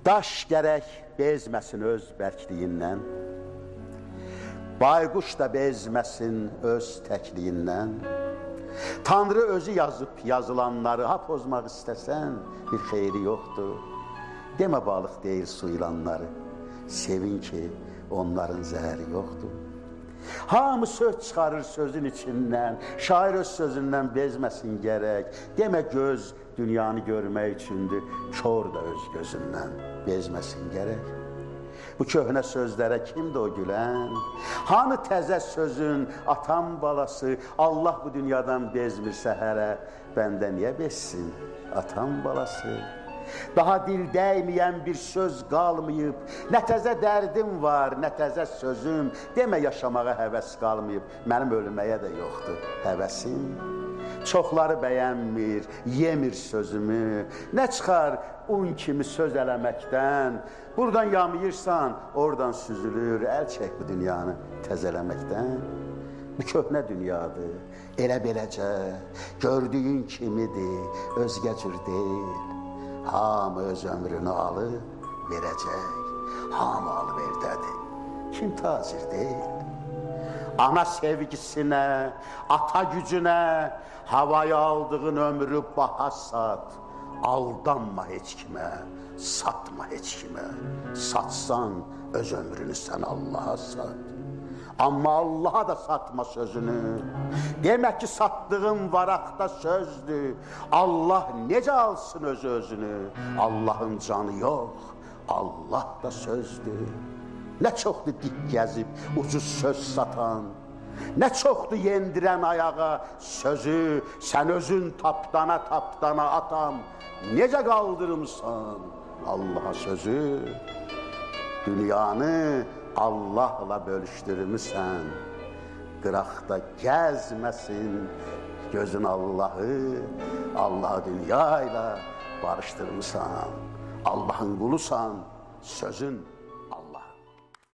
Daş gərək bezməsin öz bərkliyindən, bayquş da bezməsin öz təkliyindən. Tanrı özü yazıb yazılanları ha pozmaq istəsən bir xeyri yoxdur. Demə balıq deyil su ilanları, sevin ki onların zəhəri yoxdur. Hamı söz çıxarır sözün içindən, şair öz sözündən bezməsin gərək. Demə göz dünyanı görmək üçündür, kör də öz gözündən bezməsin gərək. Bu köhnə sözlərə kimdir o gülən? Hanı təzə sözün atam balası, Allah bu dünyadan bezmirsə hərə, bəndə niyə bezsin atam balası? Daha dil dəyməyən bir söz qalmayıb, nə təzə dərdim var, nə təzə sözüm. Demə yaşamağa həvəs qalmayıb, mənim ölməyə də yoxdur həvəsim. Çoxları bəyənmir, yemir sözümü, nə çıxar un kimi söz eləməkdən. Buradan yamayırsan, oradan süzülür, əl çək bu dünyanı təzələməkdən. Bu köhnə dünyadır, elə beləcə, gördüyün kimidir, özgə cür deyil. Hamı öz ömrünü alıb verəcək, hamı alıb evdədir, kim tacir deyil. Ana sevgisinə, ata gücünə, havaya aldığın ömrü baha sat. Aldanma heç kimə, satma heç kimə, satsan öz ömrünü sən Allaha sat. Amma Allaha da satma sözünü. Demək ki satdığın varaqda sözdür. Allah necə alsın öz özünü? Allahın canı yox, Allah da sözdür. Nə çoxdur dik gəzib ucuz söz satan, nə çoxdur yendirən ayağa sözü. Sən özün tapdana tapdana atam, necə qaldırımsan Allaha sözü? Dünyanı Allahla bölüşdürmüsən, qıraqda gəzməsin gözün Allahı. Allahı dünya ilə barışdırmısan, Allahın qulusan, sözün